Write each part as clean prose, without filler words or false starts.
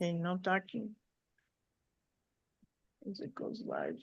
Okay, no talking. As it goes live.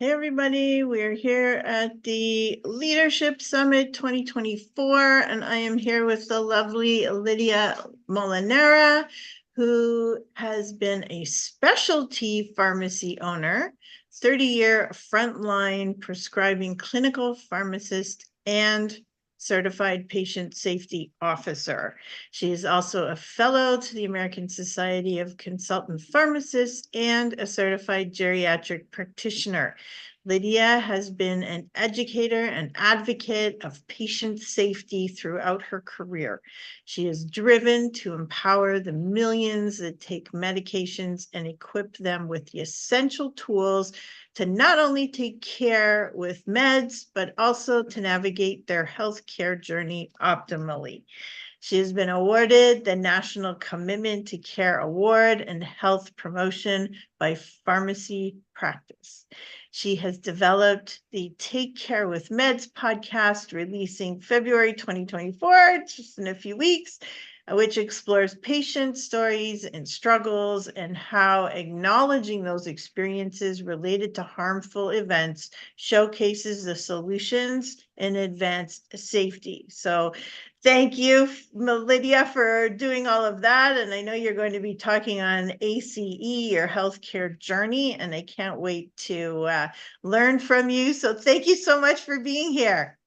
Hey, everybody, we're here at the Leadership Summit 2024, and I am here with the lovely Lidia Molinara, who has been a specialty pharmacy owner, 30-year frontline prescribing clinical pharmacist, and certified patient safety officer. She is also a fellow to the American Society of Consultant Pharmacists and a certified geriatric practitioner. Lidia has been an educator and advocate of patient safety throughout her career. She is driven to empower the millions that take medications and equip them with the essential tools to not only take care with meds, but also to navigate their healthcare journey optimally. She has been awarded the National Commitment to Care Award and Health Promotion by Pharmacy Practice. She has developed the Take Care with Meds podcast, releasing February 2024, just in a few weeks, which explores patient stories and struggles and how acknowledging those experiences related to harmful events showcases the solutions and advanced safety. So thank you, Lidia, for doing all of that. And I know you're going to be talking on A.C.E, your healthcare journey, and I can't wait to learn from you. So thank you so much for being here.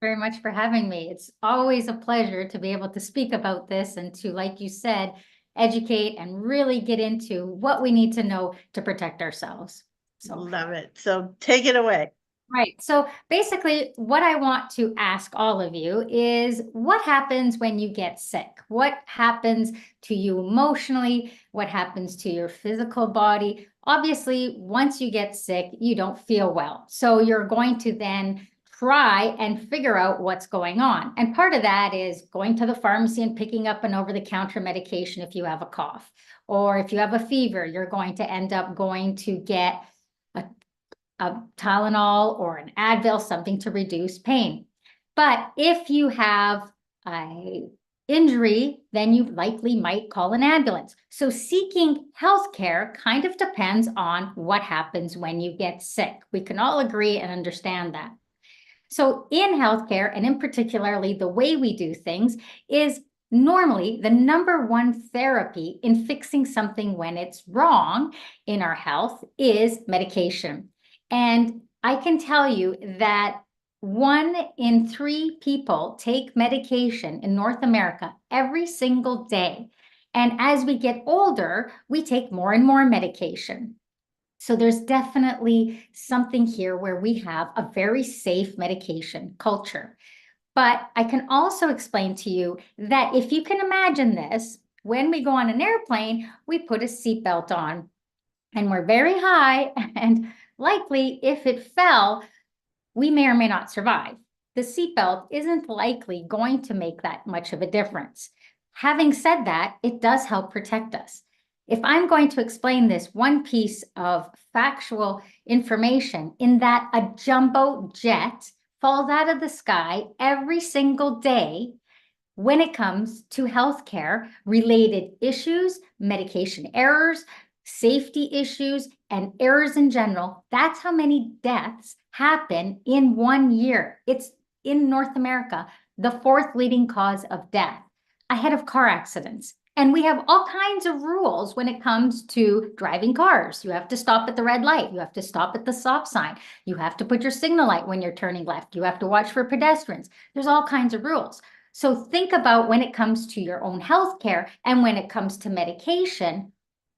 Very much for having me. It's always a pleasure to be able to speak about this and to, like you said, educate and really get into what we need to know to protect ourselves. So love it. So take it away. Right. So basically, what I want to ask all of you is what happens when you get sick? What happens to you emotionally? What happens to your physical body? Obviously, once you get sick, you don't feel well. So you're going to then try and figure out what's going on. And part of that is going to the pharmacy and picking up an over-the-counter medication if you have a cough. Or if you have a fever, you're going to end up going to get a Tylenol or an Advil, something to reduce pain. But if you have a injury, then you likely might call an ambulance. So seeking healthcare kind of depends on what happens when you get sick. We can all agree and understand that. So in healthcare, and in particularly the way we do things, is normally the number one therapy in fixing something when it's wrong in our health is medication. And I can tell you that 1 in 3 people take medication in North America every single day. And as we get older, we take more and more medication. So there's definitely something here where we have a very safe medication culture. But I can also explain to you that if you can imagine this, when we go on an airplane, we put a seatbelt on and we're very high, and likely if it fell, we may or may not survive. The seatbelt isn't likely going to make that much of a difference. Having said that, it does help protect us. If I'm going to explain this one piece of factual information, in that a jumbo jet falls out of the sky every single day when it comes to healthcare related issues, medication errors, safety issues, and errors in general. That's how many deaths happen in 1 year. It's in North America, the 4th leading cause of death, ahead of car accidents. And we have all kinds of rules when it comes to driving cars. You have to stop at the red light. You have to stop at the stop sign. You have to put your signal light when you're turning left. You have to watch for pedestrians. There's all kinds of rules. So think about when it comes to your own health care and when it comes to medication,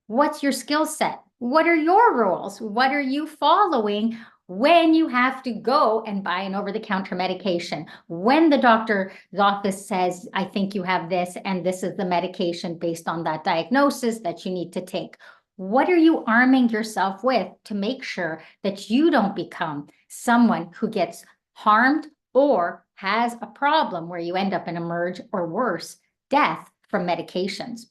what's your skill set? What are your rules? What are you following when you have to go and buy an over-the-counter medication, when the doctor's office says, I think you have this, and this is the medication based on that diagnosis that you need to take. What are you arming yourself with to make sure that you don't become someone who gets harmed or has a problem where you end up in a emerge or worse, death from medications?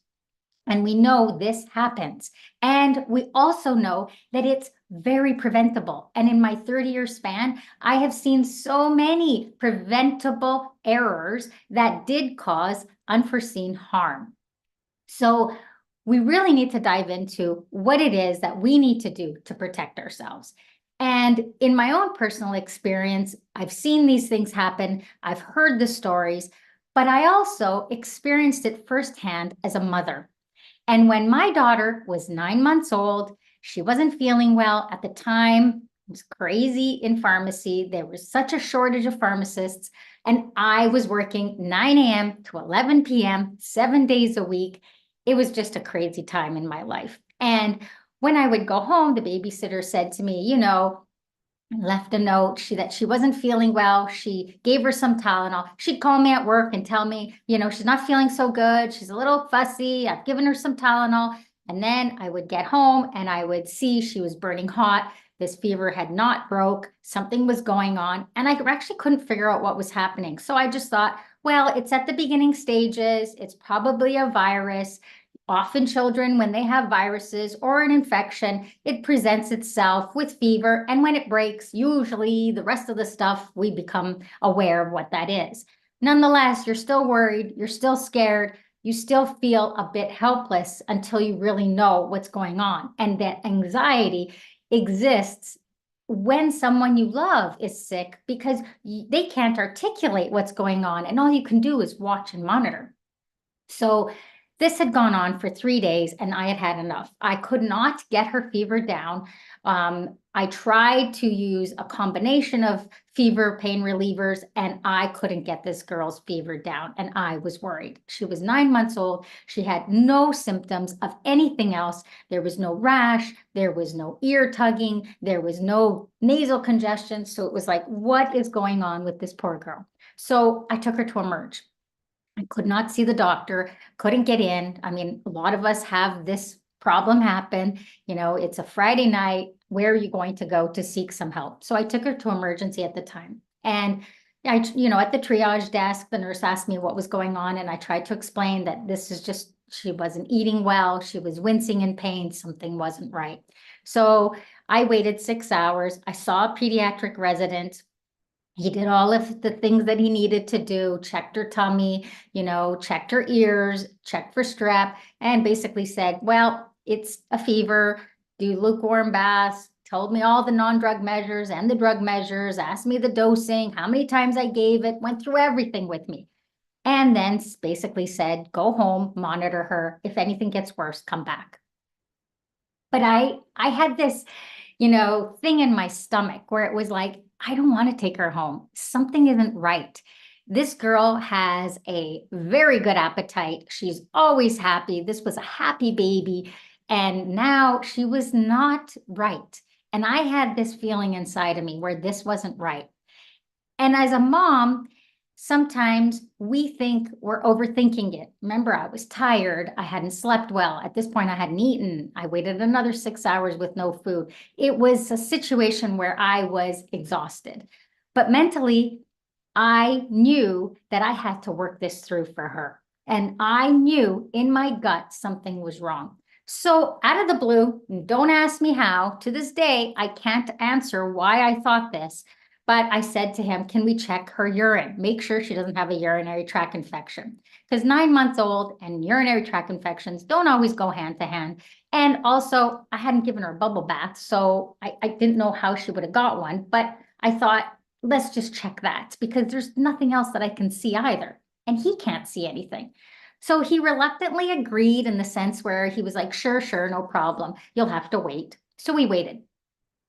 And we know this happens. And we also know that it's very preventable. And in my 30-year span, I have seen so many preventable errors that did cause unforeseen harm. So we really need to dive into what it is that we need to do to protect ourselves. And in my own personal experience, I've seen these things happen. I've heard the stories, but I also experienced it firsthand as a mother. And when my daughter was 9 months old, she wasn't feeling well at the time. It was crazy in pharmacy. There was such a shortage of pharmacists. And I was working 9 a.m. to 11 p.m., 7 days a week. It was just a crazy time in my life. And when I would go home, the babysitter said to me, left a note that she wasn't feeling well. She gave her some Tylenol. She'd call me at work and tell me, she's not feeling so good. She's a little fussy. I've given her some Tylenol. And then I would get home and I would see she was burning hot. This fever had not broke. Something was going on. And I actually couldn't figure out what was happening. So I just thought, well, it's at the beginning stages. It's probably a virus. Often children, when they have viruses or an infection, it presents itself with fever. And when it breaks, usually the rest of the stuff, we become aware of what that is. Nonetheless, you're still worried, you're still scared, you still feel a bit helpless until you really know what's going on. And that anxiety exists when someone you love is sick because they can't articulate what's going on. And all you can do is watch and monitor. So this had gone on for 3 days and I had had enough. I could not get her fever down. I tried to use a combination of fever pain relievers and I couldn't get this girl's fever down and I was worried. She was 9 months old. She had no symptoms of anything else. There was no rash. There was no ear tugging. There was no nasal congestion. So it was like, what is going on with this poor girl? So I took her to Emerge. I could not see the doctor, couldn't get in. I mean, a lot of us have this problem happen. It's a Friday night. Where are you going to go to seek some help? So I took her to emergency at the time. And I, at the triage desk, the nurse asked me what was going on. And I tried to explain that this is just, she wasn't eating well. She was wincing in pain. Something wasn't right. So I waited 6 hours. I saw a pediatric resident. He did all of the things that he needed to do, checked her tummy, checked her ears, checked for strep, and basically said, well, it's a fever, do lukewarm baths, told me all the non-drug measures and the drug measures, asked me the dosing, how many times I gave it, went through everything with me. And then basically said, go home, monitor her. If anything gets worse, come back. But I had this, thing in my stomach where it was like, I don't want to take her home. Something isn't right. This girl has a very good appetite. She's always happy. This was a happy baby. And now she was not right. And I had this feeling inside of me where this wasn't right. And as a mom, sometimes we think we're overthinking it. Remember, I was tired. I hadn't slept well. At this point, I hadn't eaten. I waited another 6 hours with no food. It was a situation where I was exhausted. But mentally, I knew that I had to work this through for her. And I knew in my gut something was wrong. So out of the blue, don't ask me how, to this day, I can't answer why I thought this. But I said to him, can we check her urine? Make sure she doesn't have a urinary tract infection. Because 9 months old and urinary tract infections don't always go hand to hand. And also, I hadn't given her a bubble bath, so I didn't know how she would have got one. But I thought, let's just check that because there's nothing else that I can see either. And he can't see anything. So he reluctantly agreed in the sense where he was like, sure, no problem. You'll have to wait. So we waited.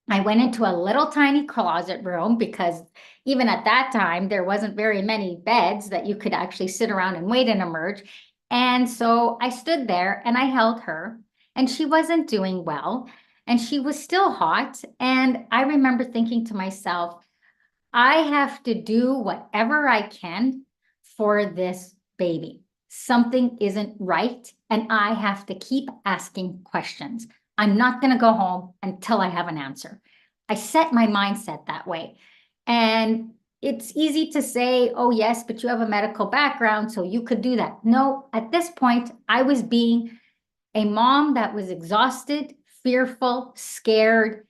I went into a little tiny closet room because even at that time, there wasn't very many beds that you could actually sit around and wait and emerge. And so I stood there and I held her and she wasn't doing well. and she was still hot. And I remember thinking to myself, I have to do whatever I can for this baby. Something isn't right, and I have to keep asking questions. I'm not going to go home until I have an answer. I set my mindset that way. And it's easy to say, oh, yes, but you have a medical background, so you could do that. No, at this point, I was being a mom that was exhausted, fearful, scared,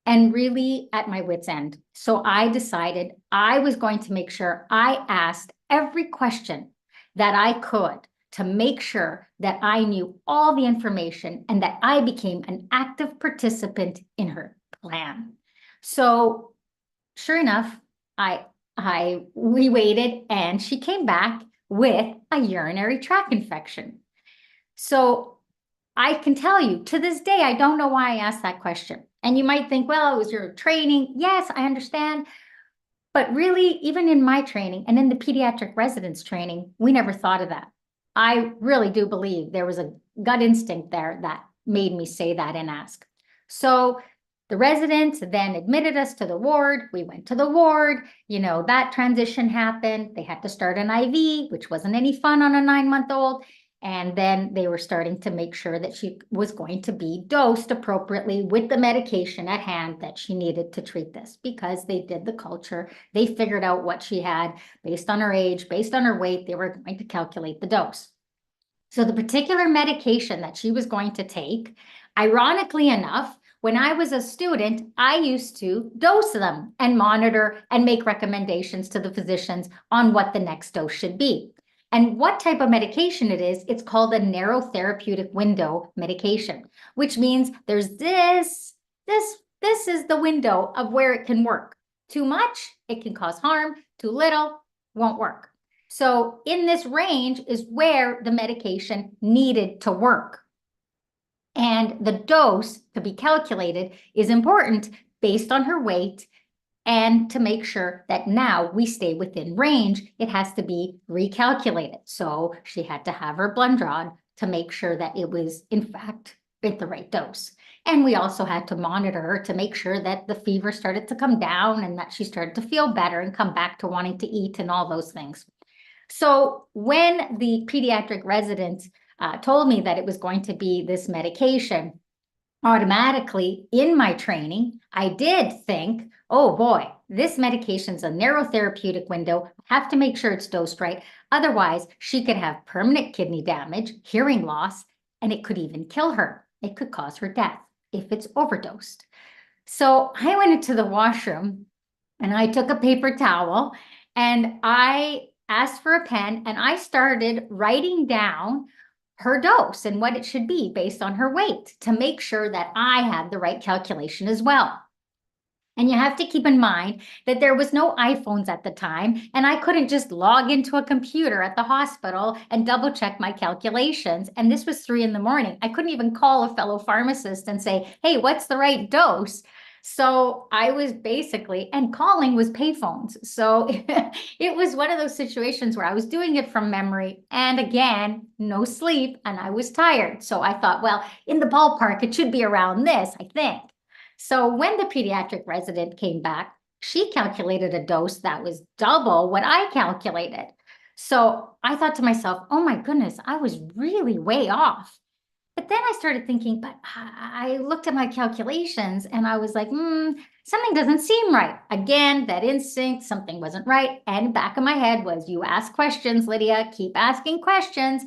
and really at my wit's end. So I decided I was going to make sure I asked every question that I could to make sure that I knew all the information and that I became an active participant in her plan. So sure enough, we waited, and she came back with a urinary tract infection. So I can tell you to this day, I don't know why I asked that question. And you might think, well, it was your training. Yes, I understand. But really, even in my training and in the pediatric residence training, we never thought of that. I really do believe there was a gut instinct there that made me say that and ask. So the residents then admitted us to the ward. We went to the ward. That transition happened. They had to start an IV, which wasn't any fun on a 9-month-old. And then they were starting to make sure that she was going to be dosed appropriately with the medication at hand that she needed to treat this, because they did the culture. They figured out what she had based on her age, based on her weight. They were going to calculate the dose. So the particular medication that she was going to take, ironically enough, when I was a student, I used to dose them and monitor and make recommendations to the physicians on what the next dose should be. And what type of medication it is, it's called a narrow therapeutic window medication, which means there's this is the window of where it can work. Too much, it can cause harm. Too little, won't work. So in this range is where the medication needed to work. And the dose to be calculated is important based on her weight, and to make sure that now we stay within range, it has to be recalculated. So she had to have her blood drawn to make sure that it was, in fact, at the right dose. And we also had to monitor her to make sure that the fever started to come down and that she started to feel better and come back to wanting to eat and all those things. So when the pediatric resident told me that it was going to be this medication, automatically in my training, I did think, oh boy, this medication's a narrow therapeutic window. Have to make sure it's dosed right. Otherwise, she could have permanent kidney damage, hearing loss, and it could even kill her. It could cause her death if it's overdosed. So I went into the washroom and I took a paper towel and I asked for a pen and I started writing down her dose and what it should be based on her weight to make sure that I had the right calculation as well. And you have to keep in mind that there was no iPhones at the time, and I couldn't just log into a computer at the hospital and double check my calculations. And this was 3 a.m. I couldn't even call a fellow pharmacist and say, hey, what's the right dose? So I was basically, and calling was payphones. So it was one of those situations where I was doing it from memory. And again, no sleep, and I was tired. So I thought, well, in the ballpark, it should be around this, I think. So when the pediatric resident came back, she calculated a dose that was double what I calculated. So I thought to myself, oh my goodness, I was really way off. But then I started thinking, but I looked at my calculations and I was like, something doesn't seem right. Again, that instinct, something wasn't right. And back of my head was, you ask questions, Lydia, keep asking questions.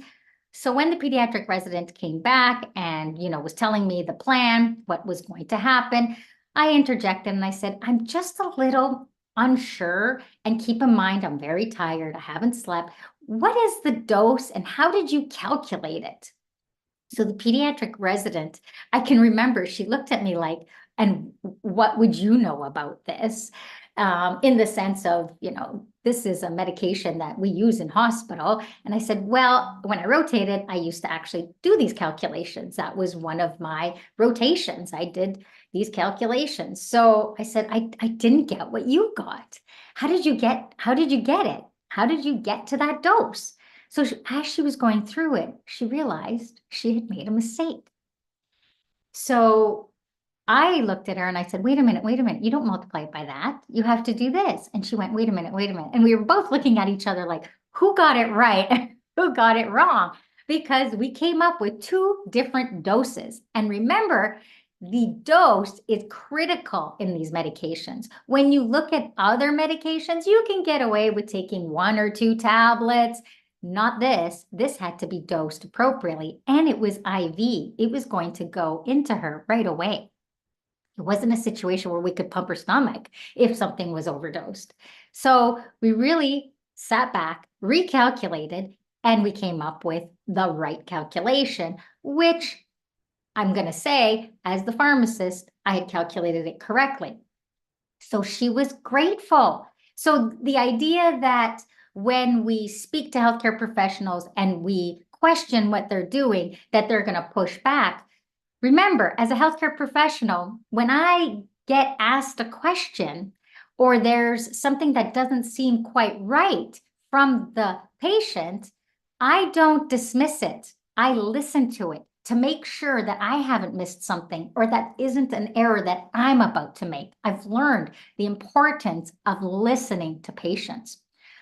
So when the pediatric resident came back and, was telling me the plan, what was going to happen, I interjected and I said, I'm just a little unsure. And keep in mind, I'm very tired. I haven't slept. What is the dose and how did you calculate it? So the pediatric resident, I can remember, she looked at me like, and what would you know about this? In the sense of, this is a medication that we use in hospital. And I said, well, when I rotated, I used to actually do these calculations. That was one of my rotations. I did these calculations. So I said, I didn't get what you got. How did you get it? How did you get to that dose? So as she was going through it, she realized she had made a mistake. So I looked at her and I said, wait a minute, you don't multiply it by that. You have to do this. And she went, wait a minute. And we were both looking at each other like, who got it right and who got it wrong? Because we came up with two different doses. And remember, the dose is critical in these medications. When you look at other medications, you can get away with taking 1 or 2 tablets. Not this. This had to be dosed appropriately. And it was IV. It was going to go into her right away. It wasn't a situation where we could pump her stomach if something was overdosed. So we really sat back, recalculated, and we came up with the right calculation, which I'm going to say, as the pharmacist, I had calculated it correctly. So she was grateful. So the idea that when we speak to healthcare professionals and we question what they're doing, that they're going to push back. Remember, as a healthcare professional, when I get asked a question or there's something that doesn't seem quite right from the patient, I don't dismiss it. I listen to it to make sure that I haven't missed something or that isn't an error that I'm about to make. I've learned the importance of listening to patients.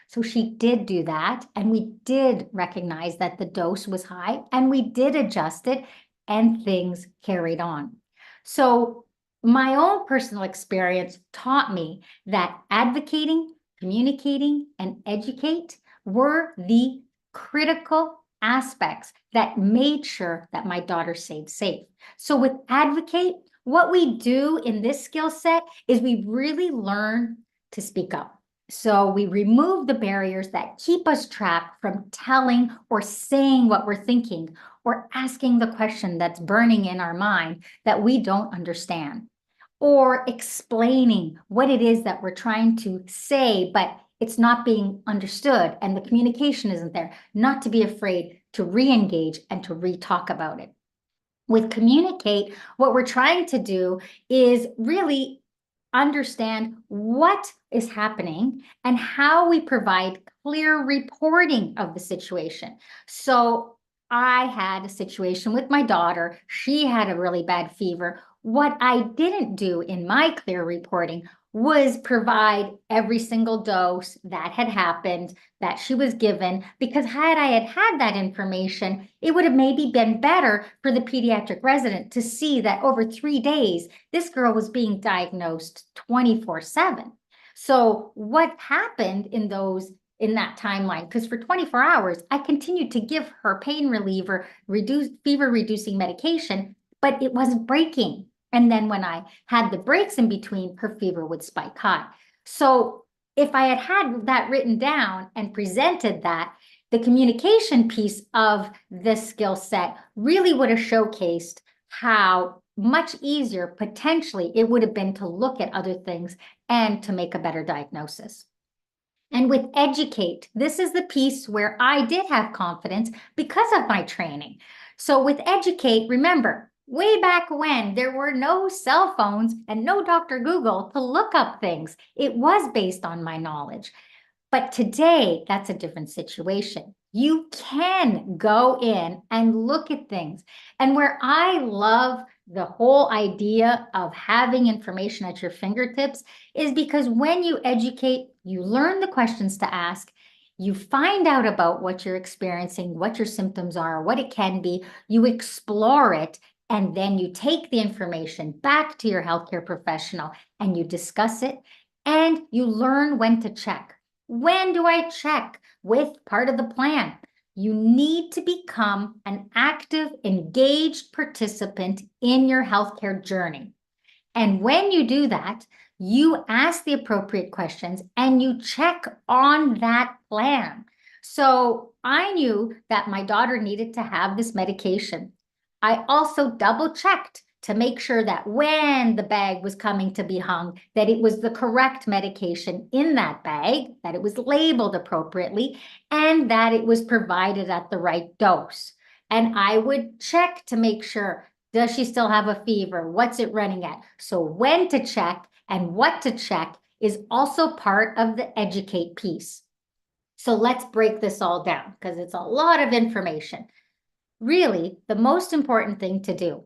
So she did do that, and we did recognize that the dose was high, and we did adjust it, and things carried on. So my own personal experience taught me that advocating, communicating, and educate were the critical aspects that made sure that my daughter stayed safe. So with advocate, what we do in this skill set is we really learn to speak up. So we remove the barriers that keep us trapped from telling or saying what we're thinking or asking the question that's burning in our mind that we don't understand, or explaining what it is that we're trying to say, but it's not being understood and the communication isn't there, not to be afraid to re-engage and to re-talk about it. With communicate, what we're trying to do is really understand what is happening and how we provide clear reporting of the situation. So I had a situation with my daughter. She had a really bad fever. What I didn't do in my clear reporting was provide every single dose that had happened, that she was given, because had I had that information, it would have maybe been better for the pediatric resident to see that over 3 days, this girl was being diagnosed 24/7. So what happened in that timeline? Because for 24 hours, I continued to give her pain reliever, fever reducing medication, but it wasn't breaking. And then when I had the breaks in between, her fever would spike high. So if I had that written down and presented that, the communication piece of this skill set really would have showcased how much easier potentially it would have been to look at other things and to make a better diagnosis. And with educate, this is the piece where I did have confidence because of my training. So with educate, remember, way back when there were no cell phones and no Dr. Google to look up things, it was based on my knowledge. But today, that's a different situation. You can go in and look at things. And where I love the whole idea of having information at your fingertips is because when you educate, you learn the questions to ask, you find out about what you're experiencing, what your symptoms are, what it can be, you explore it, and then you take the information back to your healthcare professional and you discuss it, and you learn when to check. When do I check? With part of the plan. You need to become an active, engaged participant in your healthcare journey. And when you do that, you ask the appropriate questions and you check on that plan. So I knew that my daughter needed to have this medication. I also double checked to make sure that when the bag was coming to be hung, that it was the correct medication in that bag, that it was labeled appropriately, and that it was provided at the right dose. And I would check to make sure, does she still have a fever? What's it running at? So when to check and what to check is also part of the educate piece. So let's break this all down because it's a lot of information. Really, the most important thing to do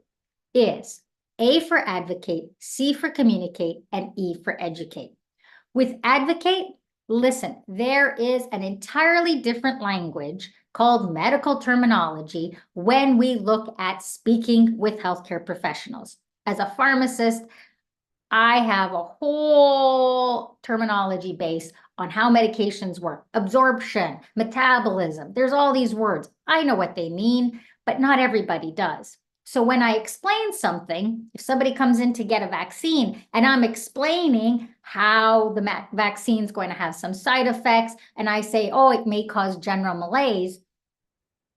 is A for advocate, C for communicate, and E for educate. With advocate, listen, there is an entirely different language called medical terminology when we look at speaking with healthcare professionals. As a pharmacist, I have a whole terminology base on how medications work, absorption, metabolism. There's all these words. I know what they mean, but not everybody does. So when I explain something, if somebody comes in to get a vaccine and I'm explaining how the vaccine is going to have some side effects, and I say, oh, it may cause general malaise,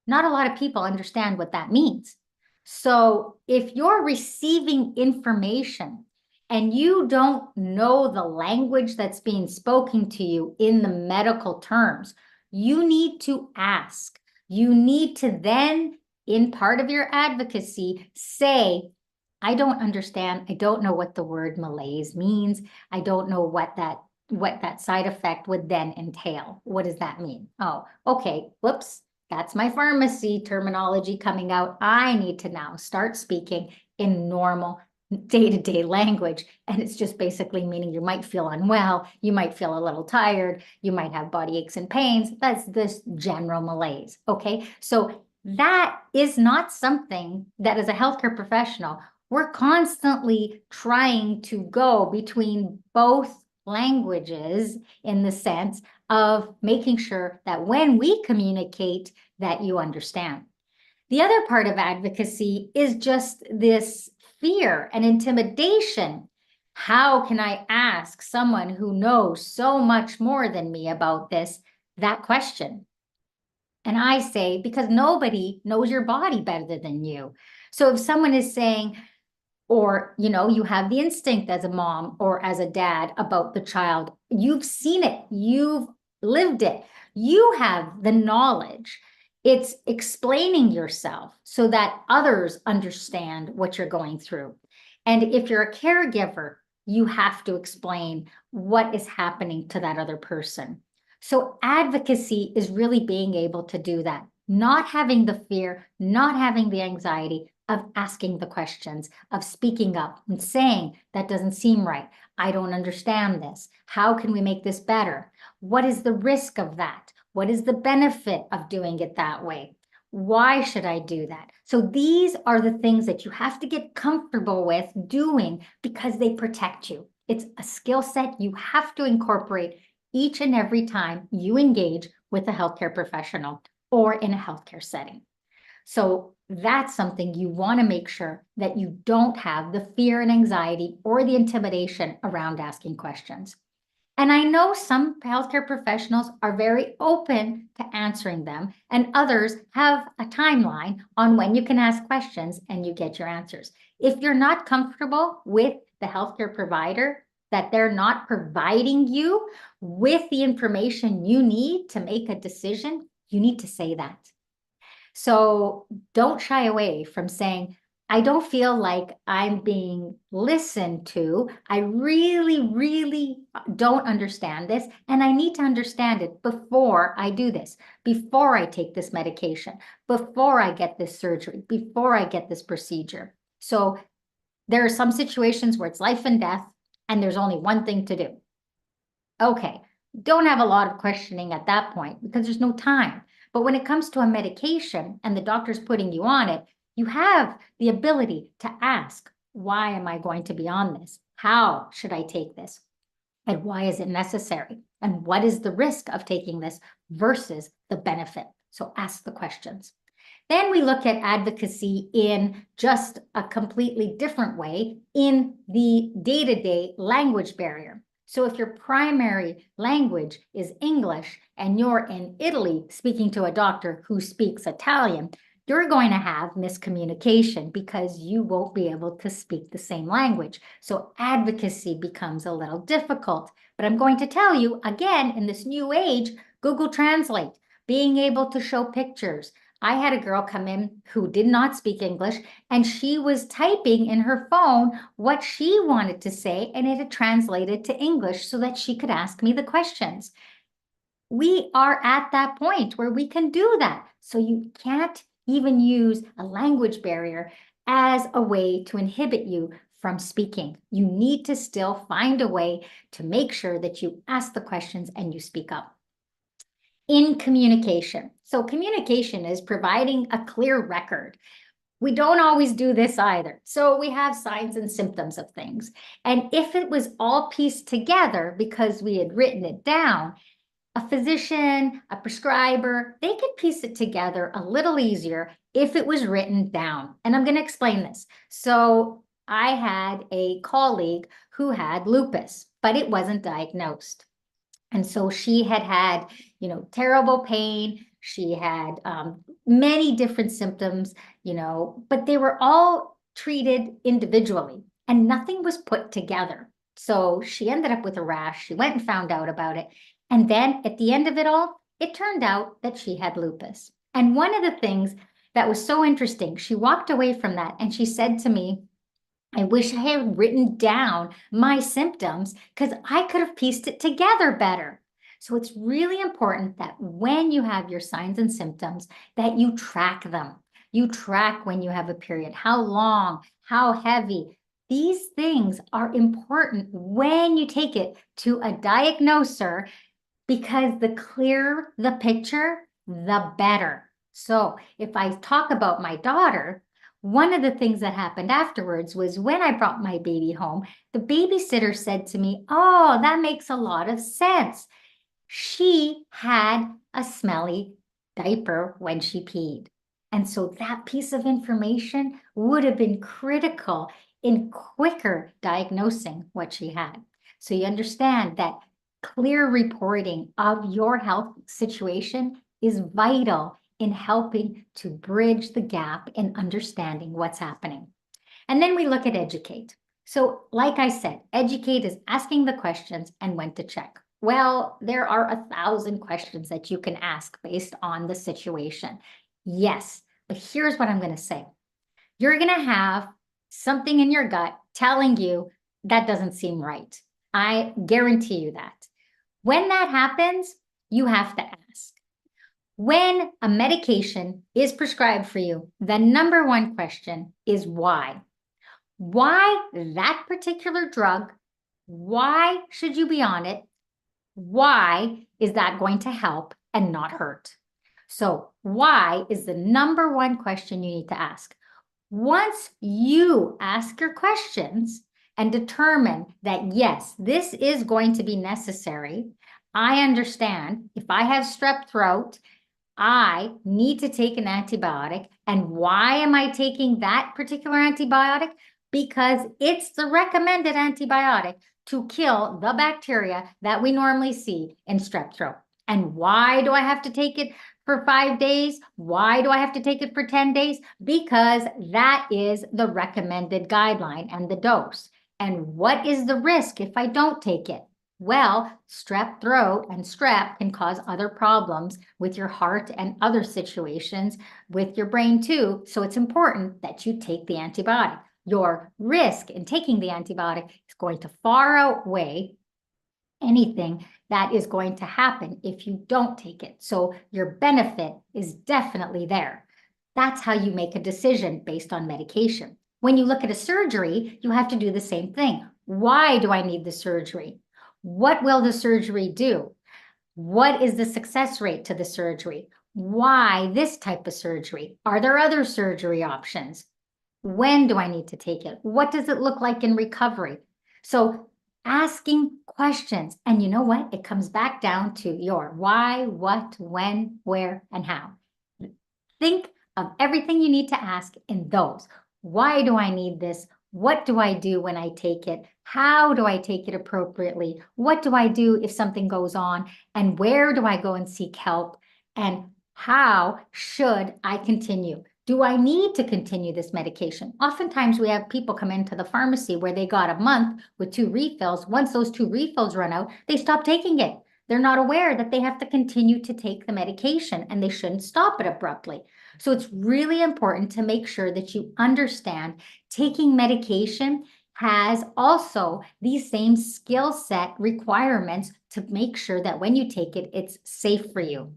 not a lot of people understand what that means. So if you're receiving information and you don't know the language that's being spoken to you in the medical terms, you need to ask. You need to then, in part of your advocacy, say, I don't understand. I don't know what the word malaise means. I don't know what that side effect would then entail. What does that mean? Oh, okay. Whoops. That's my pharmacy terminology coming out. I need to now start speaking in normal day-to-day language. And it's just basically meaning you might feel unwell, you might feel a little tired, you might have body aches and pains. That's this general malaise. Okay. So that is not something that as a healthcare professional, we're constantly trying to go between both languages in the sense of making sure that when we communicate that you understand. The other part of advocacy is just this fear and intimidation. How can I ask someone who knows so much more than me about this that question? And I say, because nobody knows your body better than you. So if someone is saying, or, you have the instinct as a mom or as a dad about the child, you've seen it, you've lived it, you have the knowledge. It's explaining yourself so that others understand what you're going through. And if you're a caregiver, you have to explain what is happening to that other person. So advocacy is really being able to do that, not having the fear, not having the anxiety of asking the questions, of speaking up and saying, that doesn't seem right. I don't understand this. How can we make this better? What is the risk of that? What is the benefit of doing it that way? Why should I do that? So these are the things that you have to get comfortable with doing because they protect you. It's a skill set you have to incorporate each and every time you engage with a healthcare professional or in a healthcare setting. So that's something you want to make sure that you don't have the fear and anxiety or the intimidation around asking questions. And I know some healthcare professionals are very open to answering them, and others have a timeline on when you can ask questions and you get your answers. If you're not comfortable with the healthcare provider, that they're not providing you with the information you need to make a decision, you need to say that. So don't shy away from saying, I don't feel like I'm being listened to. I really, really don't understand this. And I need to understand it before I do this, before I take this medication, before I get this surgery, before I get this procedure. So there are some situations where it's life and death, and there's only one thing to do. Okay, don't have a lot of questioning at that point because there's no time. But when it comes to a medication and the doctor's putting you on it, you have the ability to ask, why am I going to be on this? How should I take this? And why is it necessary? And what is the risk of taking this versus the benefit? So ask the questions. Then we look at advocacy in just a completely different way in the day-to-day language barrier. So if your primary language is English and you're in Italy speaking to a doctor who speaks Italian, you're going to have miscommunication because you won't be able to speak the same language. So advocacy becomes a little difficult. But I'm going to tell you, again, in this new age, Google Translate, being able to show pictures. I had a girl come in who did not speak English, and she was typing in her phone what she wanted to say, and it had translated to English so that she could ask me the questions. We are at that point where we can do that. So you can't even use a language barrier as a way to inhibit you from speaking. You need to still find a way to make sure that you ask the questions and you speak up. In communication. So communication is providing a clear record. We don't always do this either. So we have signs and symptoms of things. And if it was all pieced together because we had written it down, a physician, a prescriber, they could piece it together a little easier if it was written down. And I'm going to explain this. So I had a colleague who had lupus, but it wasn't diagnosed. And so she had, terrible pain. She had many different symptoms, but they were all treated individually and nothing was put together. So she ended up with a rash. She went and found out about it. And then at the end of it all, it turned out that she had lupus. And one of the things that was so interesting, she walked away from that and she said to me, I wish I had written down my symptoms because I could have pieced it together better. So it's really important that when you have your signs and symptoms, that you track them. You track when you have a period, how long, how heavy. These things are important when you take it to a diagnoser because the clearer the picture, the better. So if I talk about my daughter, one of the things that happened afterwards was when I brought my baby home, the babysitter said to me, oh, that makes a lot of sense. She had a smelly diaper when she peed. And so that piece of information would have been critical in quicker diagnosing what she had. So you understand that clear reporting of your health situation is vital in helping to bridge the gap in understanding what's happening. And then we look at educate. So like I said, educate is asking the questions and when to check. Well, there are 1,000 questions that you can ask based on the situation. Yes, but here's what I'm going to say. You're going to have something in your gut telling you that doesn't seem right. I guarantee you that. When that happens, you have to ask. When a medication is prescribed for you, the number one question is why? Why that particular drug? Why should you be on it? Why is that going to help and not hurt? So why is the number one question you need to ask. Once you ask your questions and determine that, yes, this is going to be necessary, I understand if I have strep throat, I need to take an antibiotic. And why am I taking that particular antibiotic? Because it's the recommended antibiotic to kill the bacteria that we normally see in strep throat. And why do I have to take it for 5 days? Why do I have to take it for 10 days? Because that is the recommended guideline and the dose. And what is the risk if I don't take it? Well, strep throat and strep can cause other problems with your heart and other situations with your brain too. So it's important that you take the antibiotic. Your risk in taking the antibiotic is going to far outweigh anything that is going to happen if you don't take it. So your benefit is definitely there. That's how you make a decision based on medication. When you look at a surgery, you have to do the same thing. Why do I need the surgery? What will the surgery do? What is the success rate to the surgery? Why this type of surgery? Are there other surgery options? When do I need to take it? What does it look like in recovery? So asking questions, and you know what? It comes back down to your why, what, when, where, and how. Think of everything you need to ask in those. Why do I need this? What do I do when I take it? How do I take it appropriately? What do I do if something goes on? And where do I go and seek help? And how should I continue? Do I need to continue this medication? Oftentimes we have people come into the pharmacy where they got a month with 2 refills. Once those 2 refills run out, they stop taking it. They're not aware that they have to continue to take the medication and they shouldn't stop it abruptly. So it's really important to make sure that you understand taking medication has also these same skill set requirements to make sure that when you take it, it's safe for you.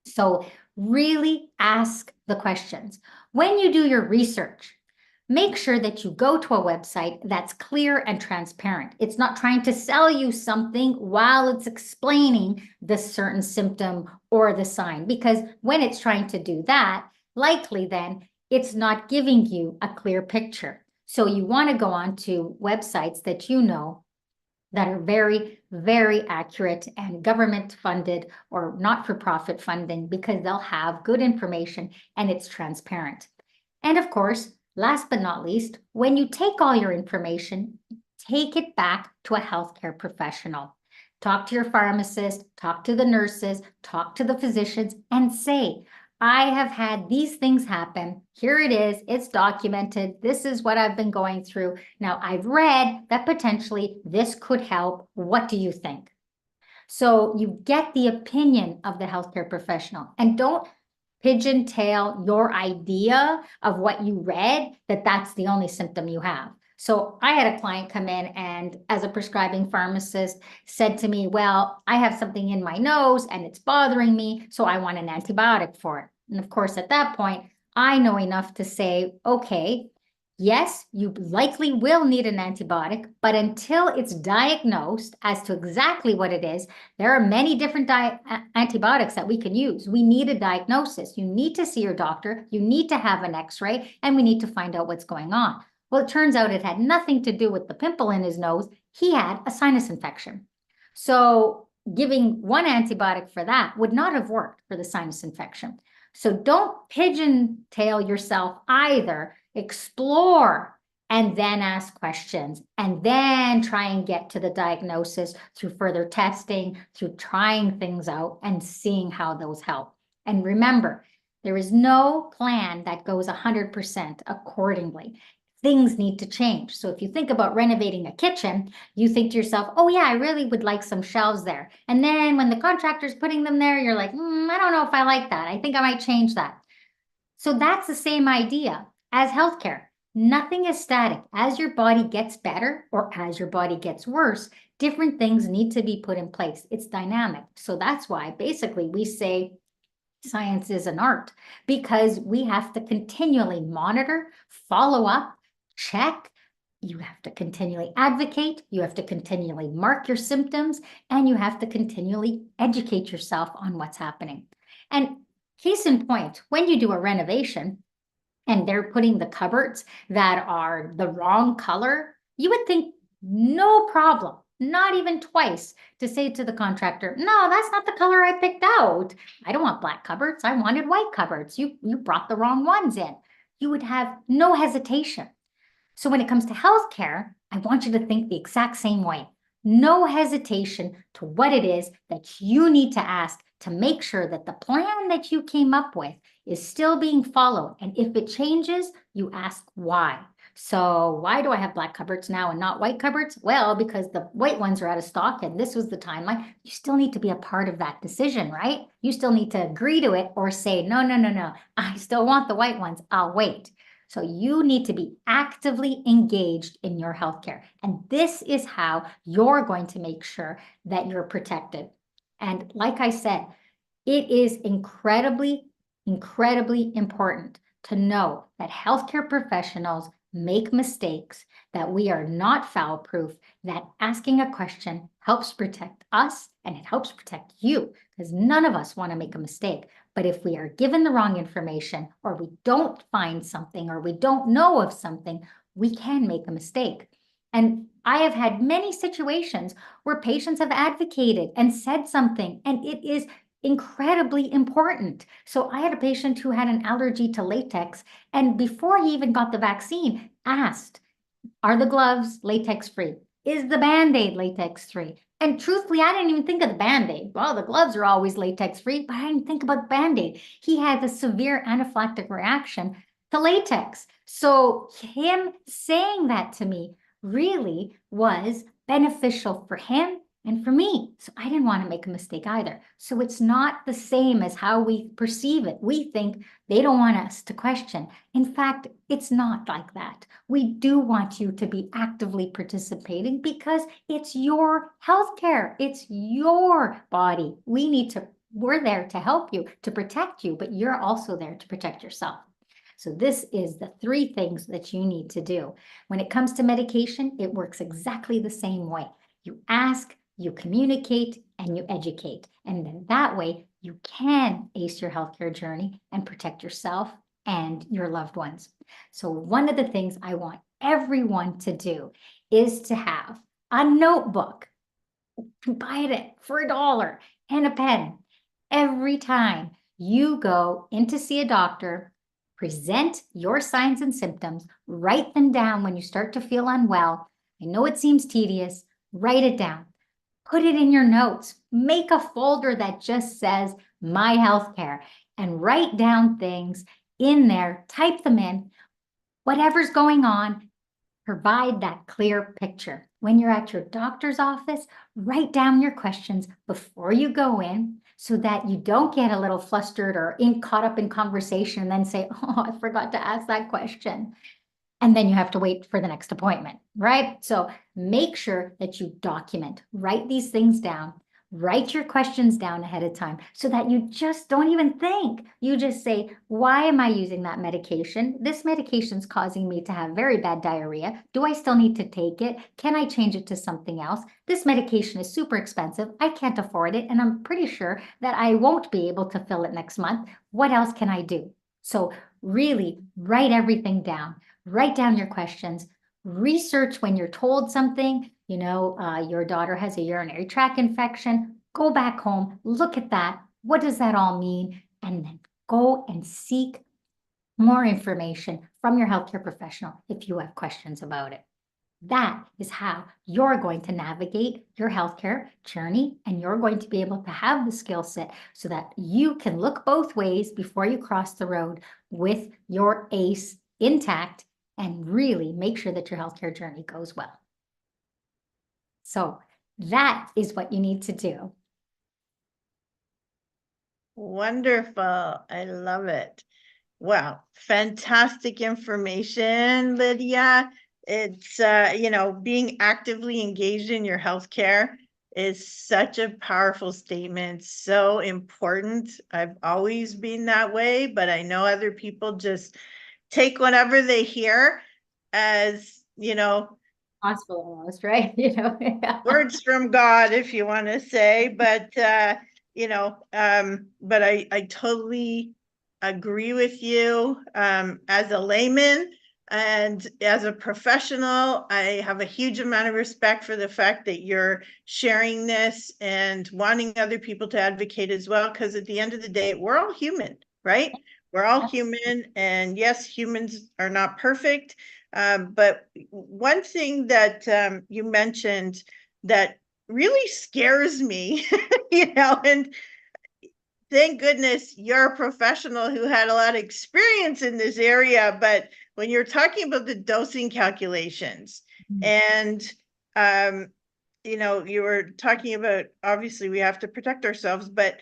So really ask the questions. When you do your research, make sure that you go to a website that's clear and transparent. It's not trying to sell you something while it's explaining the certain symptom or the sign, because when it's trying to do that, likely then it's not giving you a clear picture. So you want to go on to websites that you know that are very, very accurate and government funded or not-for-profit funding, because they'll have good information and it's transparent. And of course, last but not least, when you take all your information, take it back to a healthcare professional. Talk to your pharmacist, talk to the nurses, talk to the physicians, and say, I have had these things happen. Here it is. It's documented. This is what I've been going through. Now, I've read that potentially this could help. What do you think? So you get the opinion of the healthcare professional, and don't pigeon-tail your idea of what you read, that that's the only symptom you have. So I had a client come in and, as a prescribing pharmacist, said to me, well, I have something in my nose and it's bothering me, so I want an antibiotic for it. And of course, at that point, I know enough to say, okay, yes, you likely will need an antibiotic, but until it's diagnosed as to exactly what it is, there are many different antibiotics that we can use. We need a diagnosis. You need to see your doctor. You need to have an x-ray, and we need to find out what's going on. Well, it turns out it had nothing to do with the pimple in his nose. He had a sinus infection. So giving one antibiotic for that would not have worked for the sinus infection. So don't pigeon-tail yourself either. Explore and then ask questions, and then try and get to the diagnosis through further testing, through trying things out and seeing how those help. And remember, there is no plan that goes 100% accordingly. Things need to change. So if you think about renovating a kitchen, you think to yourself, oh yeah, I really would like some shelves there. And then when the contractor's putting them there, you're like, I don't know if I like that. I think I might change that. So that's the same idea as healthcare. Nothing is static. As your body gets better or as your body gets worse, different things need to be put in place. It's dynamic. So that's why basically we say science is an art, because we have to continually monitor, follow up, check. You have to continually advocate. You have to continually mark your symptoms, and you have to continually educate yourself on what's happening. And case in point, when you do a renovation and they're putting the cupboards that are the wrong color, you would think no problem, not even twice, to say to the contractor, no, that's not the color I picked out. I don't want black cupboards. I wanted white cupboards. You brought the wrong ones in. You would have no hesitation. So when it comes to healthcare, I want you to think the exact same way. No hesitation to what it is that you need to ask to make sure that the plan that you came up with is still being followed. And if it changes, you ask why. So why do I have black cupboards now and not white cupboards? Well, because the white ones are out of stock and this was the timeline. You still need to be a part of that decision, right? You still need to agree to it or say, no, I still want the white ones. I'll wait. So you need to be actively engaged in your healthcare. And this is how you're going to make sure that you're protected. And like I said, it is incredibly, incredibly important to know that healthcare professionals make mistakes, that we are not foul-proof, that asking a question helps protect us and it helps protect you, because none of us want to make a mistake. But if we are given the wrong information, or we don't find something, or we don't know of something, we can make a mistake. And I have had many situations where patients have advocated and said something, and it is incredibly important. So I had a patient who had an allergy to latex, and before he even got the vaccine, asked, are the gloves latex-free? Is the Band-Aid latex-free? And truthfully, I didn't even think of the Band-Aid. Well, the gloves are always latex-free, but I didn't think about the Band-Aid. He had a severe anaphylactic reaction to latex. So him saying that to me really was beneficial for him and for me. So I didn't want to make a mistake either. So it's not the same as how we perceive it. We think they don't want us to question. In fact, it's not like that. We do want you to be actively participating because it's your healthcare. It's your body. We're there to help you, to protect you, but you're also there to protect yourself. So this is the 3 things that you need to do. When it comes to medication, it works exactly the same way. You ask, you communicate, and you educate. And then that way you can ace your healthcare journey and protect yourself and your loved ones. So one of the things I want everyone to do is to have a notebook. Buy it for $1 and a pen. Every time you go in to see a doctor, present your signs and symptoms, write them down when you start to feel unwell. I know it seems tedious, write it down. Put it in your notes. Make a folder that just says my healthcare and write down things in there, type them in, whatever's going on. Provide that clear picture. When you're at your doctor's office, write down your questions before you go in so that you don't get a little flustered or caught up in conversation and then say, oh, I forgot to ask that question. And then you have to wait for the next appointment, right? So make sure that you document, write these things down, write your questions down ahead of time so that you just don't even think. You just say, why am I using that medication? This medication is causing me to have very bad diarrhea. Do I still need to take it? Can I change it to something else? This medication is super expensive. I can't afford it. And I'm pretty sure that I won't be able to fill it next month. What else can I do? So really write everything down. Write down your questions. Research when you're told something. Your daughter has a urinary tract infection. Go back home, look at that. What does that all mean? And then go and seek more information from your healthcare professional if you have questions about it. That is how you're going to navigate your healthcare journey, and you're going to be able to have the skill set so that you can look both ways before you cross the road with your ACE intact and really make sure that your healthcare journey goes well. So that is what you need to do. Wonderful. I love it. Wow. Fantastic information, Lydia. It's, being actively engaged in your healthcare is such a powerful statement, so important. I've always been that way, but I know other people just take whatever they hear as, Gospel almost, right? words from God, if you want to say, but but I totally agree with you. As a layman and as a professional, I have a huge amount of respect for the fact that you're sharing this and wanting other people to advocate as well, because at the end of the day, we're all human, right? We're all human, and yes, humans are not perfect. But one thing that you mentioned that really scares me, and thank goodness you're a professional who had a lot of experience in this area, but when you're talking about the dosing calculations and, you were talking about, obviously we have to protect ourselves, but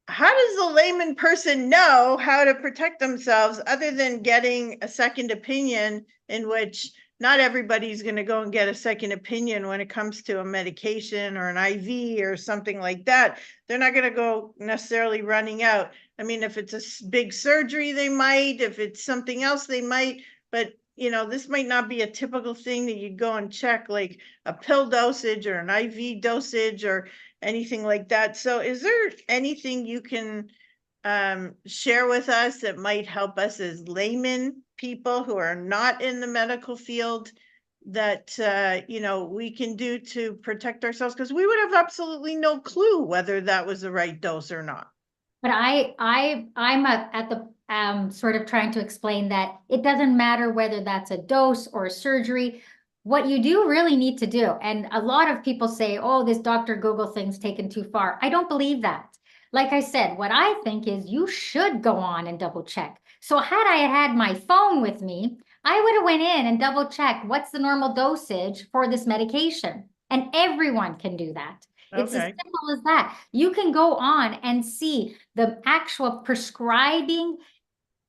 how does a layman person know how to protect themselves other than getting a second opinion, in which not everybody's going to go and get a second opinion when it comes to a medication or an IV or something like that? They're not going to go necessarily running out. I mean, if it's a big surgery, they might. If it's something else, they might. But, this might not be a typical thing that you'd go and check, like a pill dosage or an IV dosage or anything like that. So is there anything you can share with us that might help us as laymen people who are not in the medical field that we can do to protect ourselves? Because we would have absolutely no clue whether that was the right dose or not. But I'm at the sort of trying to explain that it doesn't matter whether that's a dose or a surgery. What you do really need to do, and a lot of people say, oh, this Dr. Google thing's taken too far. I don't believe that. Like I said, what I think is you should go on and double check. So had I had my phone with me, I would have went in and double checked what's the normal dosage for this medication. And everyone can do that. It's as simple as that. You can go on and see the actual prescribing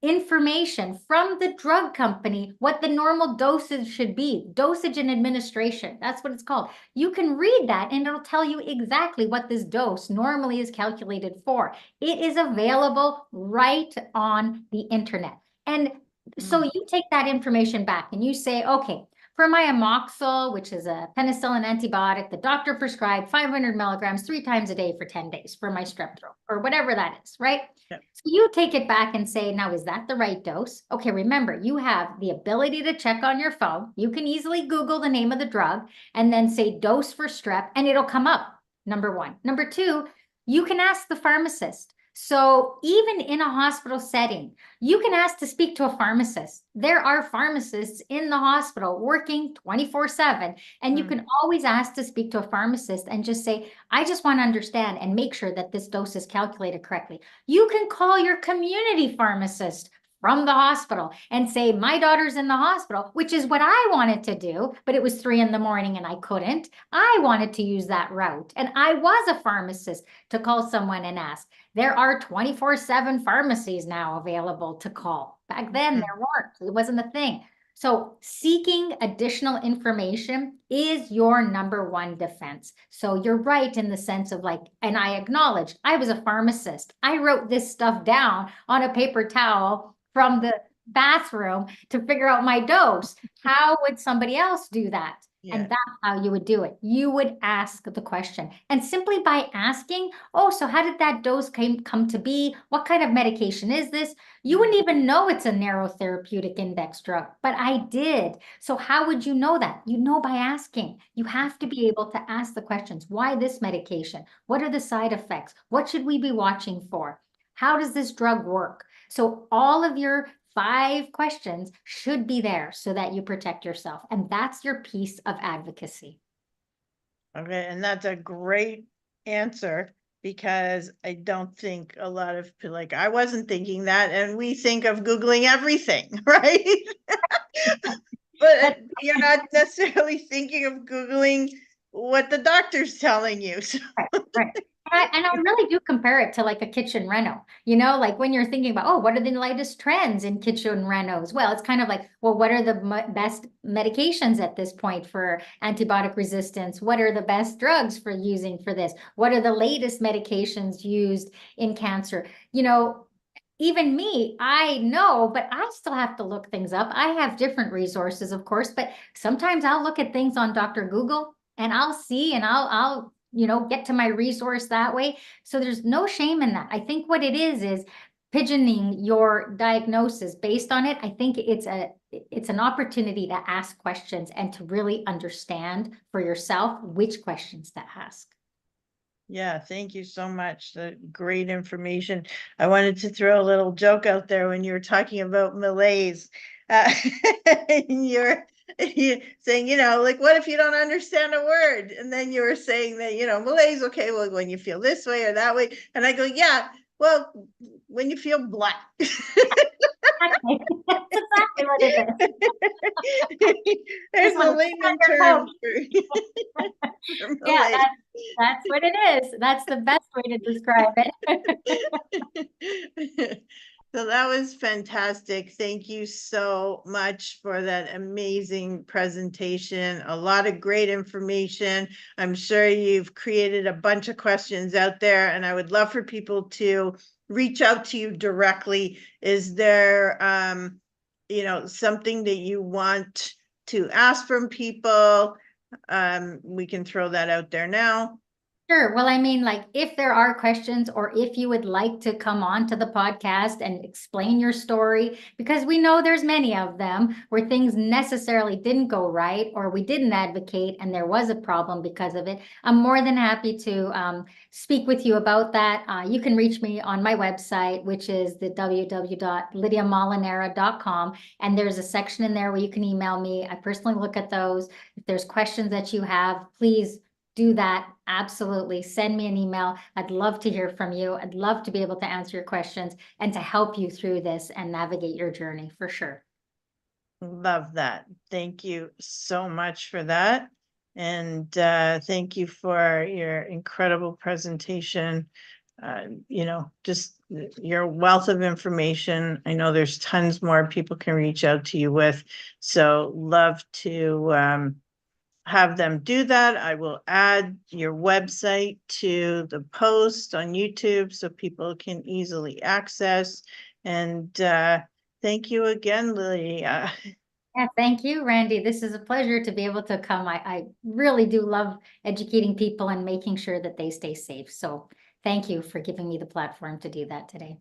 information from the drug company, what the normal dosage should be, dosage and administration. That's what it's called. You can read that and it'll tell you exactly what this dose normally is calculated for. It is available right on the internet. And So you take that information back and you say, okay, for my amoxil, which is a penicillin antibiotic, the doctor prescribed 500 milligrams 3 times a day for 10 days for my strep throat or whatever that is, right? Yep. So you take it back and say, now, is that the right dose? Okay, remember, you have the ability to check on your phone. You can easily Google the name of the drug and then say dose for strep, and it'll come up, number one. Number two, you can ask the pharmacist. So even in a hospital setting, you can ask to speak to a pharmacist. There are pharmacists in the hospital working 24/7, and you can always ask to speak to a pharmacist and just say, I just want to understand and make sure that this dose is calculated correctly. You can call your community pharmacist from the hospital and say, my daughter's in the hospital, which is what I wanted to do, but it was 3 a.m. and I couldn't. I wanted to use that route. And I was a pharmacist to call someone and ask. There are 24/7 pharmacies now available to call. Back then, there weren't. It wasn't a thing. So seeking additional information is your number one defense. So you're right in the sense of like, and I acknowledge I was a pharmacist. I wrote this stuff down on a paper towel from the bathroom to figure out my dose. How would somebody else do that? Yeah. And that's how you would do it. You would ask the question. And simply by asking, oh, so how did that dose come to be? What kind of medication is this? You wouldn't even know it's a narrow therapeutic index drug, but I did. So how would you know that? You know by asking. You have to be able to ask the questions. Why this medication? What are the side effects? What should we be watching for? How does this drug work? So all of your 5 questions should be there so that you protect yourself. And that's your piece of advocacy. Okay, and that's a great answer because I don't think a lot of like I wasn't thinking that, and we think of Googling everything, right? But you're not necessarily thinking of Googling what the doctor's telling you. So. Right. And I really do compare it to like a kitchen reno, like when you're thinking about, oh, what are the latest trends in kitchen renos? Well, it's kind of like, well, what are the best medications at this point for antibiotic resistance? What are the best drugs for using for this? What are the latest medications used in cancer? Even me, I know, but I still have to look things up. I have different resources, of course, but sometimes I'll look at things on Dr. Google and I'll see and I'll get to my resource that way. So there's no shame in that. I think what it is pigeoning your diagnosis based on it. I think it's an opportunity to ask questions and to really understand for yourself which questions to ask. Yeah, thank you so much. Great information. I wanted to throw a little joke out there when you were talking about malaise. And you're saying, like, what if you don't understand a word? And then you were saying that, malaise, okay, well, when you feel this way or that way. And I go, yeah, well, when you feel black. Exactly. That's exactly what it is. There's a layman term for Yeah, malaise. that's what it is. That's the best way to describe it. So that was fantastic. Thank you so much for that amazing presentation. A lot of great information. I'm sure you've created a bunch of questions out there, and I would love for people to reach out to you directly. Is there, something that you want to ask from people? We can throw that out there now. Sure. Well, I mean, like if there are questions or if you would like to come on to the podcast and explain your story, because we know there's many of them where things necessarily didn't go right or we didn't advocate and there was a problem because of it. I'm more than happy to speak with you about that. You can reach me on my website, which is the www.lidiamolinara.com. And there's a section in there where you can email me. I personally look at those. If there's questions that you have, please do that. Absolutely. Send me an email. I'd love to hear from you. I'd love to be able to answer your questions and to help you through this and navigate your journey for sure. Love that. Thank you so much for that. And thank you for your incredible presentation. Just your wealth of information. I know there's tons more people can reach out to you with. So love to have them do that. I will add your website to the post on YouTube so people can easily access. And Thank you again, Lidia. Yeah, thank you, Randy. This is a pleasure to be able to come. I really do love educating people and making sure that they stay safe. So thank you for giving me the platform to do that today.